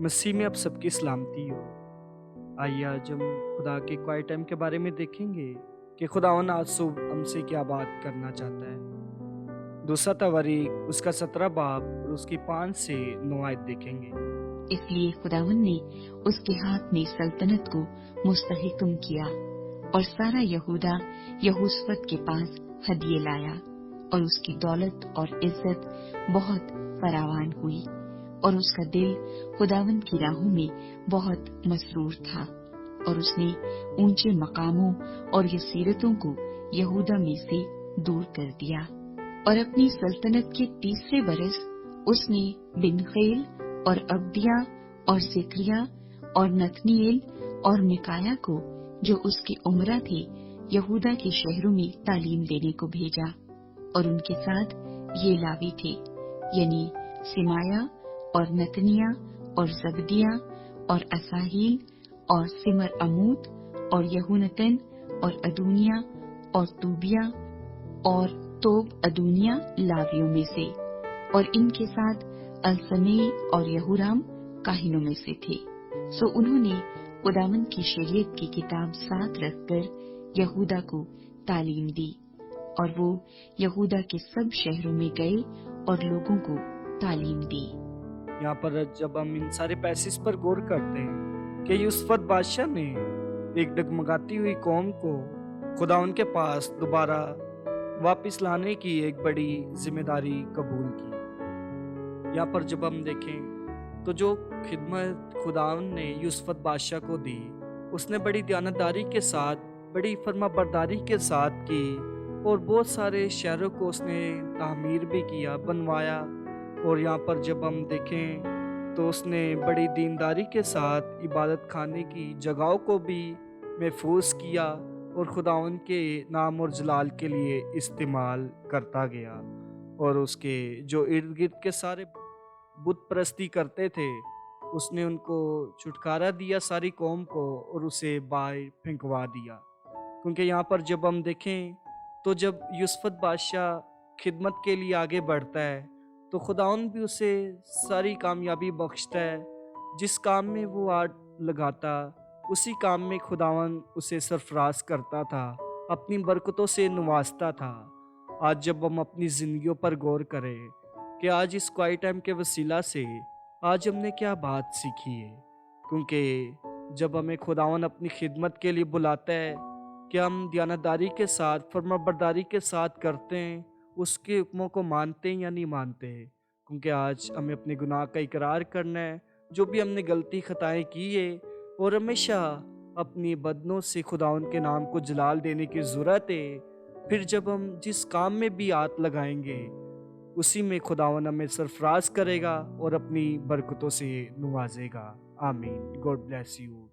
मसीह में आप सबकी सलामती हो। आइए आज हम खुदा के क्वाइट टाइम के बारे में देखेंगे कि खुदावन आज सुबह हमसे क्या बात करना चाहता है। दूसरा तवारीख उसका 17 बाब और उसकी 5 से 9 आयत देखेंगे। इसलिए खुदावन ने उसके हाथ में सल्तनत को मुस्तहिकम किया और सारा यहूदा यहोशफत के पास हदिये लाया और उसकी दौलत और इज्जत बहुत फरावान हुई और उसका दिल खुदावन की राहों में बहुत मसरूर था और उसने ऊंचे मकामों और यसीरतों को यहूदा में से दूर कर दिया। और अपनी सल्तनत के 30वें बरस उसने बिनखेल और अब्दिया और जिक्रिया और नतनीएल और मिकाया को जो उसके उमरा थे यहूदा के शहरों में तालीम देने को भेजा। और उनके साथ ये लावी थे यानी सिमाया और नतनिया और जबदिया और असाहील और सिमर अमूत और यहूनतन और अदूनिया और तूबिया और तोब अदूनिया लावियों में से। और इनके साथ अलसमे और यहूराम काहिनों में से थे। सो उन्होंने खुदावंद की शरीयत की किताब साथ रखकर यहूदा को तालीम दी और वो यहूदा के सब शहरों में गए और लोगों को तालीम दी। यहाँ पर जब हम इन सारे पैसेज पर गौर करते हैं कि यूसुफ बादशाह ने एक डगमगाती हुई कौम को खुदावन के पास दोबारा वापस लाने की एक बड़ी जिम्मेदारी कबूल की। यहाँ पर जब हम देखें तो जो खिदमत खुदावन ने यूसुफ बादशाह को दी उसने बड़ी दयानतदारी के साथ, बड़ी फर्माबरदारी के साथ की और बहुत सारे शहरों को उसने तामीर भी किया, बनवाया। और यहाँ पर जब हम देखें तो उसने बड़ी दीनदारी के साथ इबादत खाने की जगहों को भी महफूज किया और खुदावन के नाम और जलाल के लिए इस्तेमाल करता गया। और उसके जो इर्द गिर्द के सारे बुत परस्ती करते थे उसने उनको छुटकारा दिया सारी कौम को और उसे बाहर फेंकवा दिया। क्योंकि यहाँ पर जब हम देखें तो जब यूसुफ बादशाह खिदमत के लिए आगे बढ़ता है तो खुदावन भी उसे सारी कामयाबी बख्शता है। जिस काम में वो आग लगाता उसी काम में खुदावन उसे सरफराज करता था, अपनी बरकतों से नवाजता था। आज जब हम अपनी ज़िंदगियों पर गौर करें कि आज इस क्वाइट टाइम के वसीला से आज हमने क्या बात सीखी है। क्योंकि जब हमें खुदावन अपनी खिदमत के लिए बुलाता है कि हम दयानतदारी के साथ, फर्माबरदारी के साथ करते हैं, उसके हुक्मों को मानते हैं या नहीं मानते हैं। क्योंकि आज हमें अपने गुनाह का इकरार करना है, जो भी हमने गलती खताएं की है, और हमेशा अपनी बदनों से खुदावन के नाम को जलाल देने की ज़रूरत है। फिर जब हम जिस काम में भी हाथ लगाएंगे उसी में खुदावन हमें सरफराज करेगा और अपनी बरकतों से नवाजेगा। आमीन। God bless you.